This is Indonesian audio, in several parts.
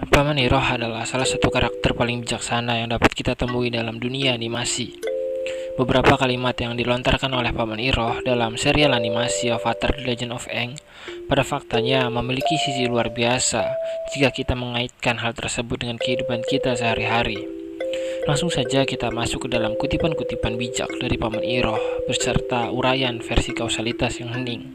Paman Iroh adalah salah satu karakter paling bijaksana yang dapat kita temui dalam dunia animasi. Beberapa kalimat yang dilontarkan oleh Paman Iroh dalam serial animasi Avatar The Legend of Aang pada faktanya memiliki sisi luar biasa jika kita mengaitkan hal tersebut dengan kehidupan kita sehari-hari. Langsung saja kita masuk ke dalam kutipan-kutipan bijak dari Paman Iroh beserta uraian versi kausalitas yang hening.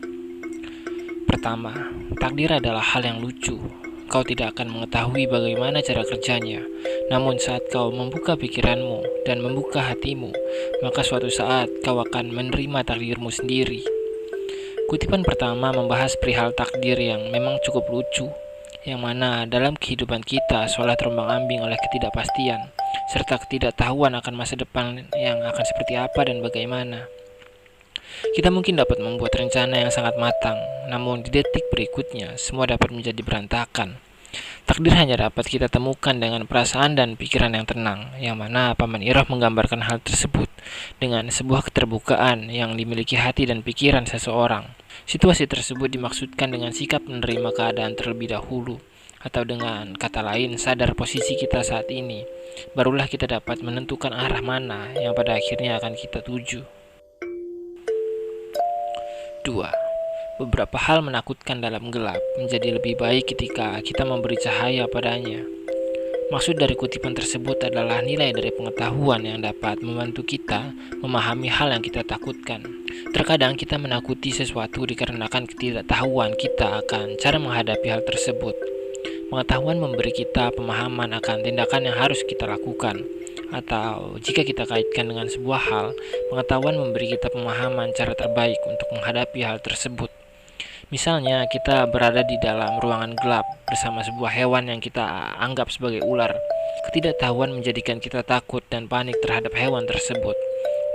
Pertama, takdir adalah hal yang lucu. Kau tidak akan mengetahui bagaimana cara kerjanya. Namun saat kau membuka pikiranmu dan membuka hatimu, maka suatu saat kau akan menerima takdirmu sendiri. Kutipan pertama membahas perihal takdir yang memang cukup lucu, yang mana dalam kehidupan kita seolah terombang-ambing oleh ketidakpastian, serta ketidaktahuan akan masa depan yang akan seperti apa dan bagaimana. Kita mungkin dapat membuat rencana yang sangat matang, namun di detik berikutnya semua dapat menjadi berantakan. Takdir hanya dapat kita temukan dengan perasaan dan pikiran yang tenang, yang mana Paman Iroh menggambarkan hal tersebut dengan sebuah keterbukaan yang dimiliki hati dan pikiran seseorang. Situasi tersebut dimaksudkan dengan sikap menerima keadaan terlebih dahulu, atau dengan kata lain sadar posisi kita saat ini. Barulah kita dapat menentukan arah mana yang pada akhirnya akan kita tuju. 2. Beberapa hal menakutkan dalam gelap menjadi lebih baik ketika kita memberi cahaya padanya. Maksud dari kutipan tersebut adalah nilai dari pengetahuan yang dapat membantu kita memahami hal yang kita takutkan. Terkadang kita menakuti sesuatu dikarenakan ketidaktahuan kita akan cara menghadapi hal tersebut. Pengetahuan memberi kita pemahaman akan tindakan yang harus kita lakukan. Atau jika kita kaitkan dengan sebuah hal, pengetahuan memberi kita pemahaman cara terbaik untuk menghadapi hal tersebut. Misalnya kita berada di dalam ruangan gelap bersama sebuah hewan yang kita anggap sebagai ular. Ketidaktahuan menjadikan kita takut dan panik terhadap hewan tersebut.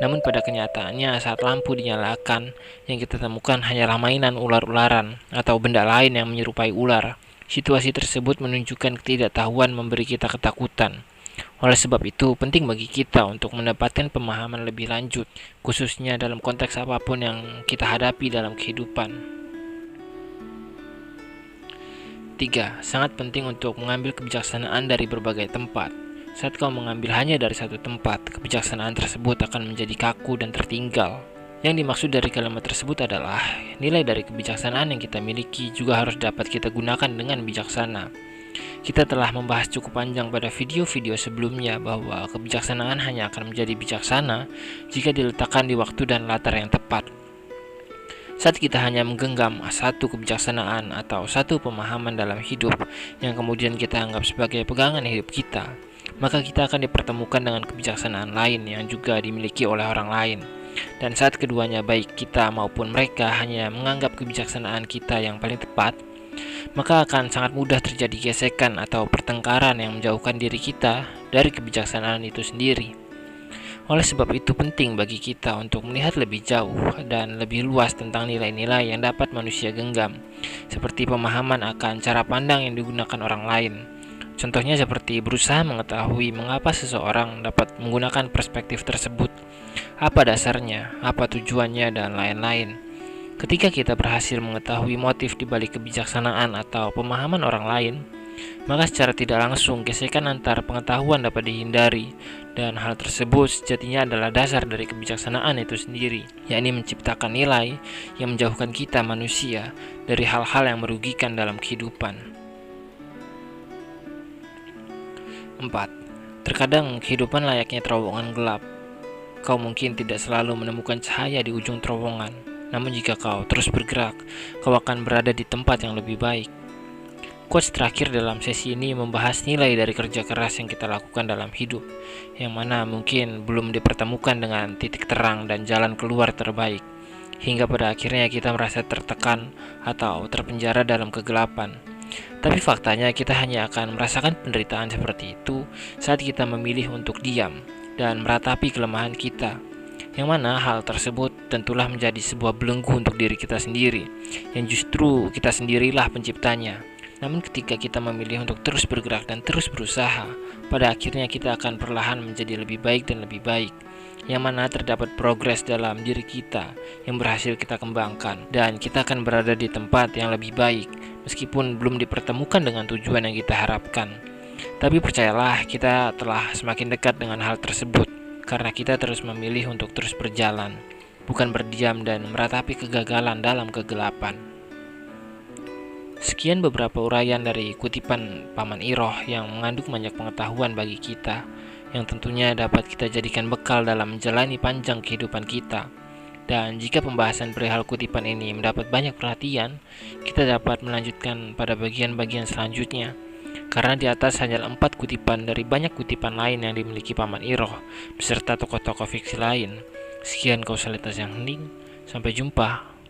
Namun pada kenyataannya saat lampu dinyalakan, yang kita temukan hanyalah mainan ular-ularan atau benda lain yang menyerupai ular. Situasi tersebut menunjukkan ketidaktahuan memberi kita ketakutan. Oleh sebab itu, penting bagi kita untuk mendapatkan pemahaman lebih lanjut, khususnya dalam konteks apapun yang kita hadapi dalam kehidupan. 3. Sangat penting untuk mengambil kebijaksanaan dari berbagai tempat. Saat kau mengambil hanya dari satu tempat, kebijaksanaan tersebut akan menjadi kaku dan tertinggal. Yang dimaksud dari kalimat tersebut adalah nilai dari kebijaksanaan yang kita miliki juga harus dapat kita gunakan dengan bijaksana. Kita telah membahas cukup panjang pada video-video sebelumnya bahwa kebijaksanaan hanya akan menjadi bijaksana jika diletakkan di waktu dan latar yang tepat. Saat kita hanya menggenggam satu kebijaksanaan atau satu pemahaman dalam hidup yang kemudian kita anggap sebagai pegangan hidup kita, maka kita akan dipertemukan dengan kebijaksanaan lain yang juga dimiliki oleh orang lain. Dan saat keduanya baik kita maupun mereka hanya menganggap kebijaksanaan kita yang paling tepat, maka akan sangat mudah terjadi gesekan atau pertengkaran yang menjauhkan diri kita dari kebijaksanaan itu sendiri. Oleh sebab itu penting bagi kita untuk melihat lebih jauh dan lebih luas tentang nilai-nilai yang dapat manusia genggam, seperti pemahaman akan cara pandang yang digunakan orang lain. Contohnya seperti berusaha mengetahui mengapa seseorang dapat menggunakan perspektif tersebut, apa dasarnya, apa tujuannya, dan lain-lain. Ketika kita berhasil mengetahui motif di balik kebijaksanaan atau pemahaman orang lain, maka secara tidak langsung gesekan antar pengetahuan dapat dihindari, dan hal tersebut sejatinya adalah dasar dari kebijaksanaan itu sendiri, yakni menciptakan nilai yang menjauhkan kita manusia dari hal-hal yang merugikan dalam kehidupan. 4. Terkadang kehidupan layaknya terowongan gelap. Kau mungkin tidak selalu menemukan cahaya di ujung terowongan. Namun jika kau terus bergerak, kau akan berada di tempat yang lebih baik. Quotes terakhir dalam sesi ini membahas nilai dari kerja keras yang kita lakukan dalam hidup, yang mana mungkin belum dipertemukan dengan titik terang dan jalan keluar terbaik, hingga pada akhirnya kita merasa tertekan atau terpenjara dalam kegelapan. Tapi faktanya kita hanya akan merasakan penderitaan seperti itu saat kita memilih untuk diam dan meratapi kelemahan kita, yang mana hal tersebut tentulah menjadi sebuah belenggu untuk diri kita sendiri, yang justru kita sendirilah penciptanya. Namun ketika kita memilih untuk terus bergerak dan terus berusaha, pada akhirnya kita akan perlahan menjadi lebih baik dan lebih baik, yang mana terdapat progres dalam diri kita yang berhasil kita kembangkan, dan kita akan berada di tempat yang lebih baik meskipun belum dipertemukan dengan tujuan yang kita harapkan. Tapi percayalah, kita telah semakin dekat dengan hal tersebut karena kita terus memilih untuk terus berjalan, bukan berdiam dan meratapi kegagalan dalam kegelapan. Sekian beberapa uraian dari kutipan Paman Iroh yang mengandung banyak pengetahuan bagi kita, yang tentunya dapat kita jadikan bekal dalam menjalani panjang kehidupan kita. Dan jika pembahasan perihal kutipan ini mendapat banyak perhatian, kita dapat melanjutkan pada bagian-bagian selanjutnya. Karena di atas hanya 4 kutipan dari banyak kutipan lain yang dimiliki Paman Iroh beserta tokoh-tokoh fiksi lain. Sekian kausalitas yang hening. Sampai jumpa.